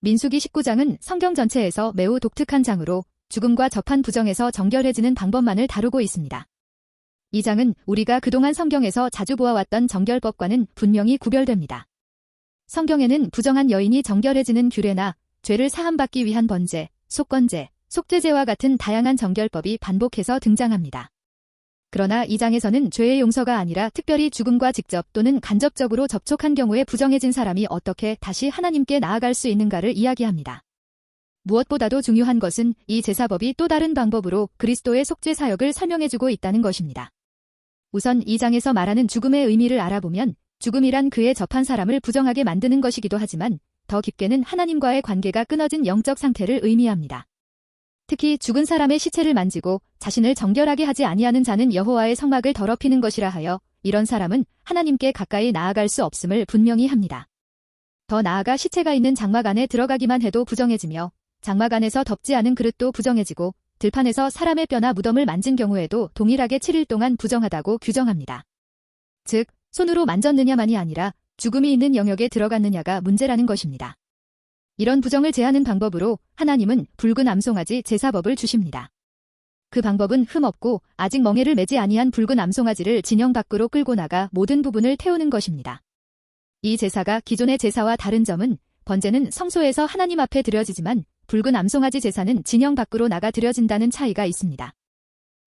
민수기 19장은 성경 전체에서 매우 독특한 장으로 죽음과 접한 부정에서 정결해지는 방법만을 다루고 있습니다. 이 장은 우리가 그동안 성경에서 자주 보아왔던 정결법과는 분명히 구별됩니다. 성경에는 부정한 여인이 정결해지는 규례나 죄를 사함받기 위한 번제, 속건제, 속죄제와 같은 다양한 정결법이 반복해서 등장합니다. 그러나 이 장에서는 죄의 용서가 아니라 특별히 죽음과 직접 또는 간접적으로 접촉한 경우에 부정해진 사람이 어떻게 다시 하나님께 나아갈 수 있는가를 이야기합니다. 무엇보다도 중요한 것은 이 제사법이 또 다른 방법으로 그리스도의 속죄 사역을 설명해주고 있다는 것입니다. 우선 이 장에서 말하는 죽음의 의미를 알아보면 죽음이란 그에 접한 사람을 부정하게 만드는 것이기도 하지만 더 깊게는 하나님과의 관계가 끊어진 영적 상태를 의미합니다. 특히 죽은 사람의 시체를 만지고 자신을 정결하게 하지 아니하는 자는 여호와의 성막을 더럽히는 것이라 하여 이런 사람은 하나님께 가까이 나아갈 수 없음을 분명히 합니다. 더 나아가 시체가 있는 장막 안에 들어가기만 해도 부정해지며 장막 안에서 덮지 않은 그릇도 부정해지고 들판에서 사람의 뼈나 무덤을 만진 경우에도 동일하게 7일 동안 부정하다고 규정합니다. 즉, 손으로 만졌느냐만이 아니라 죽음이 있는 영역에 들어갔느냐가 문제라는 것입니다. 이런 부정을 제하는 방법으로 하나님은 붉은 암송아지 제사법을 주십니다. 그 방법은 흠없고 아직 멍에를 매지 아니한 붉은 암송아지를 진영 밖으로 끌고 나가 모든 부분을 태우는 것입니다. 이 제사가 기존의 제사와 다른 점은 번제는 성소에서 하나님 앞에 드려지지만 붉은 암송아지 제사는 진영 밖으로 나가 드려진다는 차이가 있습니다.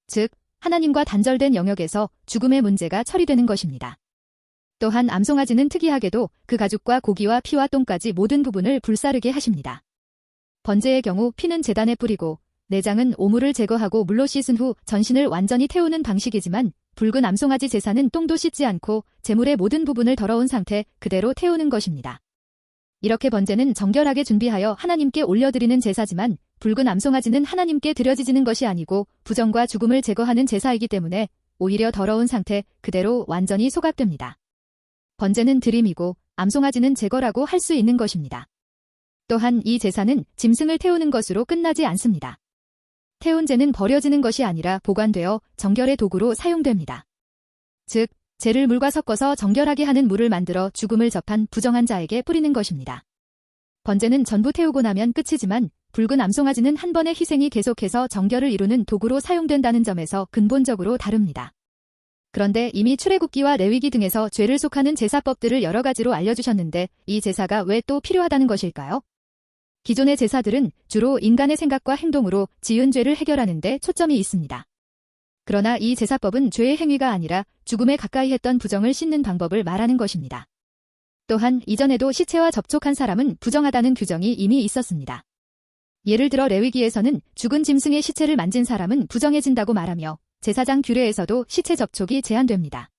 즉, 하나님과 단절된 영역에서 죽음의 문제가 처리되는 것입니다. 또한 암송아지는 특이하게도 그 가죽과 고기와 피와 똥까지 모든 부분을 불사르게 하십니다. 번제의 경우 피는 제단에 뿌리고 내장은 오물을 제거하고 물로 씻은 후 전신을 완전히 태우는 방식이지만 붉은 암송아지 제사는 똥도 씻지 않고 제물의 모든 부분을 더러운 상태 그대로 태우는 것입니다. 이렇게 번제는 정결하게 준비하여 하나님께 올려드리는 제사지만 붉은 암송아지는 하나님께 드려지지는 것이 아니고 부정과 죽음을 제거하는 제사이기 때문에 오히려 더러운 상태 그대로 완전히 소각됩니다. 번제는 드림이고 암송아지는 제거라고 할 수 있는 것입니다. 또한 이 제사는 짐승을 태우는 것으로 끝나지 않습니다. 태운 제는 버려지는 것이 아니라 보관되어 정결의 도구로 사용됩니다. 즉, 재를 물과 섞어서 정결하게 하는 물을 만들어 죽음을 접한 부정한 자에게 뿌리는 것입니다. 번제는 전부 태우고 나면 끝이지만 붉은 암송아지는 한 번의 희생이 계속해서 정결을 이루는 도구로 사용된다는 점에서 근본적으로 다릅니다. 그런데 이미 출애굽기와 레위기 등에서 죄를 속하는 제사법들을 여러 가지로 알려주셨는데 이 제사가 왜 또 필요하다는 것일까요? 기존의 제사들은 주로 인간의 생각과 행동으로 지은 죄를 해결하는 데 초점이 있습니다. 그러나 이 제사법은 죄의 행위가 아니라 죽음에 가까이 했던 부정을 씻는 방법을 말하는 것입니다. 또한 이전에도 시체와 접촉한 사람은 부정하다는 규정이 이미 있었습니다. 예를 들어 레위기에서는 죽은 짐승의 시체를 만진 사람은 부정해진다고 말하며 제사장 규례에서도 시체 접촉이 제한됩니다.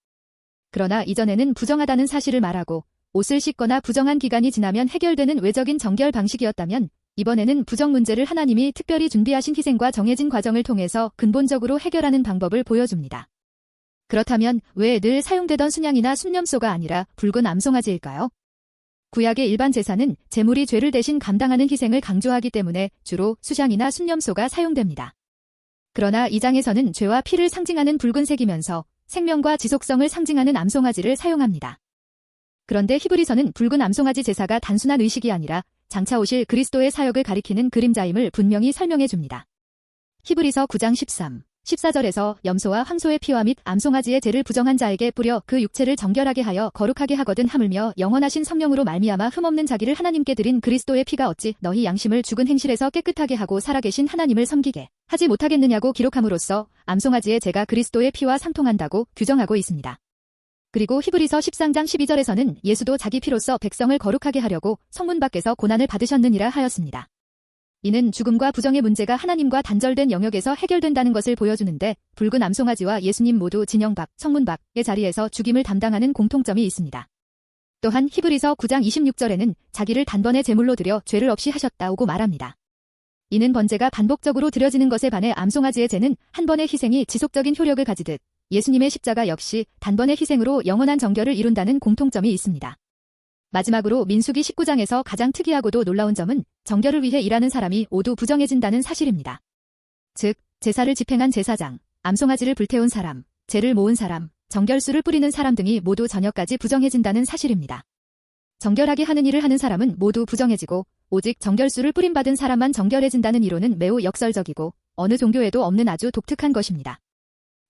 그러나 이전에는 부정하다는 사실을 말하고 옷을 씻거나 부정한 기간이 지나면 해결되는 외적인 정결 방식이었다면 이번에는 부정 문제를 하나님이 특별히 준비하신 희생과 정해진 과정을 통해서 근본적으로 해결하는 방법을 보여줍니다. 그렇다면 왜 늘 사용되던 순양이나 순념소가 아니라 붉은 암송아지일까요? 구약의 일반 제사는 제물이 죄를 대신 감당하는 희생을 강조하기 때문에 주로 수향이나 순념소가 사용됩니다. 그러나 이 장에서는 죄와 피를 상징하는 붉은색이면서 생명과 지속성을 상징하는 암송아지를 사용합니다. 그런데 히브리서는 붉은 암송아지 제사가 단순한 의식이 아니라 장차 오실 그리스도의 사역을 가리키는 그림자임을 분명히 설명해 줍니다. 히브리서 9장 13, 14절에서 염소와 황소의 피와 및 암송아지의 죄를 부정한 자에게 뿌려 그 육체를 정결하게 하여 거룩하게 하거든 하물며 영원하신 성령으로 말미암아 흠없는 자기를 하나님께 드린 그리스도의 피가 어찌 너희 양심을 죽은 행실에서 깨끗하게 하고 살아계신 하나님을 섬기게 하지 못하겠느냐고 기록함으로써 암송아지의 죄가 그리스도의 피와 상통한다고 규정하고 있습니다. 그리고 히브리서 13장 12절에서는 예수도 자기 피로써 백성을 거룩하게 하려고 성문 밖에서 고난을 받으셨느니라 하였습니다. 이는 죽음과 부정의 문제가 하나님과 단절된 영역에서 해결된다는 것을 보여주는데 붉은 암송아지와 예수님 모두 진영 밖, 성문 밖의 자리에서 죽임을 담당하는 공통점이 있습니다. 또한 히브리서 9장 26절에는 자기를 단번에 제물로 드려 죄를 없이 하셨다고 말합니다. 이는 번제가 반복적으로 드려지는 것에 반해 암송아지의 제는 한 번의 희생이 지속적인 효력을 가지듯 예수님의 십자가 역시 단번의 희생으로 영원한 정결을 이룬다는 공통점이 있습니다. 마지막으로 민수기 19장에서 가장 특이하고도 놀라운 점은 정결을 위해 일하는 사람이 모두 부정해진다는 사실입니다. 즉, 제사를 집행한 제사장, 암송아지를 불태운 사람, 제를 모은 사람, 정결수를 뿌리는 사람 등이 모두 저녁까지 부정해진다는 사실입니다. 정결하게 하는 일을 하는 사람은 모두 부정해지고 오직 정결수를 뿌림받은 사람만 정결해진다는 이론은 매우 역설적이고 어느 종교에도 없는 아주 독특한 것입니다.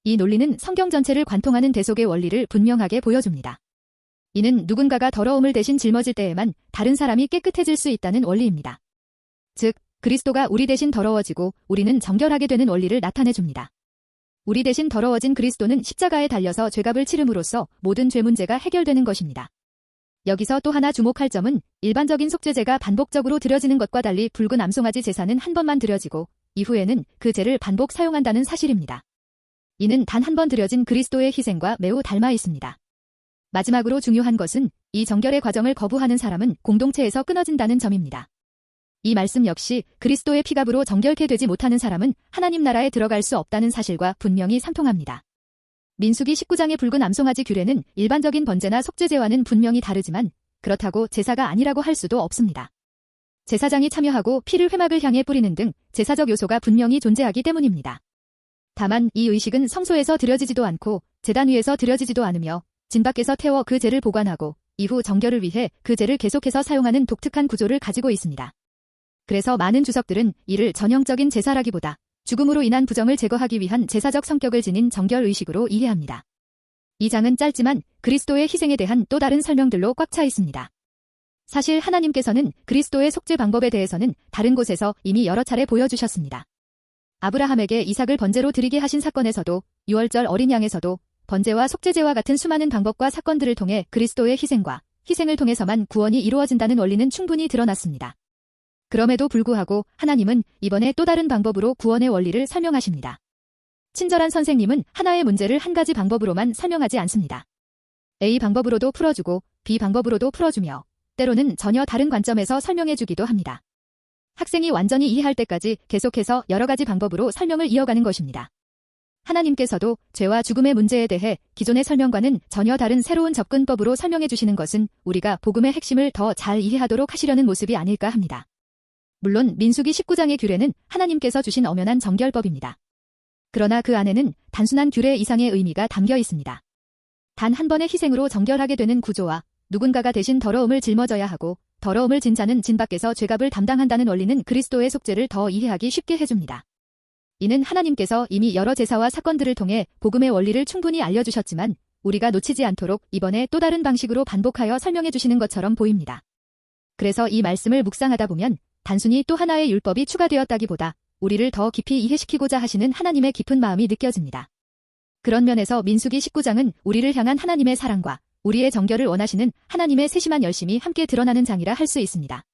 이 논리는 성경 전체를 관통하는 대속의 원리를 분명하게 보여줍니다. 이는 누군가가 더러움을 대신 짊어질 때에만 다른 사람이 깨끗해질 수 있다는 원리입니다. 즉, 그리스도가 우리 대신 더러워지고 우리는 정결하게 되는 원리를 나타내줍니다. 우리 대신 더러워진 그리스도는 십자가에 달려서 죄값을 치름으로써 모든 죄 문제가 해결되는 것입니다. 여기서 또 하나 주목할 점은 일반적인 속죄제가 반복적으로 드려지는 것과 달리 붉은 암송아지 제사는 한 번만 드려지고 이후에는 그 제를 반복 사용한다는 사실입니다. 이는 단 한 번 드려진 그리스도의 희생과 매우 닮아 있습니다. 마지막으로 중요한 것은 이 정결의 과정을 거부하는 사람은 공동체에서 끊어진다는 점입니다. 이 말씀 역시 그리스도의 피값으로 정결케 되지 못하는 사람은 하나님 나라에 들어갈 수 없다는 사실과 분명히 상통합니다. 민수기 19장의 붉은 암송아지 규례는 일반적인 번제나 속죄제와는 분명히 다르지만 그렇다고 제사가 아니라고 할 수도 없습니다. 제사장이 참여하고 피를 회막을 향해 뿌리는 등 제사적 요소가 분명히 존재하기 때문입니다. 다만 이 의식은 성소에서 드려지지도 않고 제단 위에서 드려지지도 않으며 진 밖에서 태워 그 제를 보관하고 이후 정결을 위해 그 제를 계속해서 사용하는 독특한 구조를 가지고 있습니다. 그래서 많은 주석들은 이를 전형적인 제사라기보다 죽음으로 인한 부정을 제거하기 위한 제사적 성격을 지닌 정결 의식으로 이해합니다. 이 장은 짧지만 그리스도의 희생에 대한 또 다른 설명들로 꽉 차 있습니다. 사실 하나님께서는 그리스도의 속죄 방법에 대해서는 다른 곳에서 이미 여러 차례 보여주셨습니다. 아브라함에게 이삭을 번제로 드리게 하신 사건에서도 6월절 어린 양에서도 번제와 속죄제와 같은 수많은 방법과 사건들을 통해 그리스도의 희생을 통해서만 구원이 이루어진다는 원리는 충분히 드러났습니다. 그럼에도 불구하고 하나님은 이번에 또 다른 방법으로 구원의 원리를 설명하십니다. 친절한 선생님은 하나의 문제를 한 가지 방법으로만 설명하지 않습니다. A 방법으로도 풀어주고 B 방법으로도 풀어주며 때로는 전혀 다른 관점에서 설명해주기도 합니다. 학생이 완전히 이해할 때까지 계속해서 여러 가지 방법으로 설명을 이어가는 것입니다. 하나님께서도 죄와 죽음의 문제에 대해 기존의 설명과는 전혀 다른 새로운 접근법으로 설명해 주시는 것은 우리가 복음의 핵심을 더 잘 이해하도록 하시려는 모습이 아닐까 합니다. 물론 민수기 19장의 규례는 하나님께서 주신 엄연한 정결법입니다. 그러나 그 안에는 단순한 규례 이상의 의미가 담겨 있습니다. 단 한 번의 희생으로 정결하게 되는 구조와 누군가가 대신 더러움을 짊어져야 하고 더러움을 진 자는 진 밖에서 죄값을 담당한다는 원리는 그리스도의 속죄를 더 이해하기 쉽게 해줍니다. 이는 하나님께서 이미 여러 제사와 사건들을 통해 복음의 원리를 충분히 알려주셨지만 우리가 놓치지 않도록 이번에 또 다른 방식으로 반복하여 설명해 주시는 것처럼 보입니다. 그래서 이 말씀을 묵상하다 보면 단순히 또 하나의 율법이 추가되었다기보다 우리를 더 깊이 이해시키고자 하시는 하나님의 깊은 마음이 느껴집니다. 그런 면에서 민수기 19장은 우리를 향한 하나님의 사랑과 우리의 정결을 원하시는 하나님의 세심한 열심이 함께 드러나는 장이라 할 수 있습니다.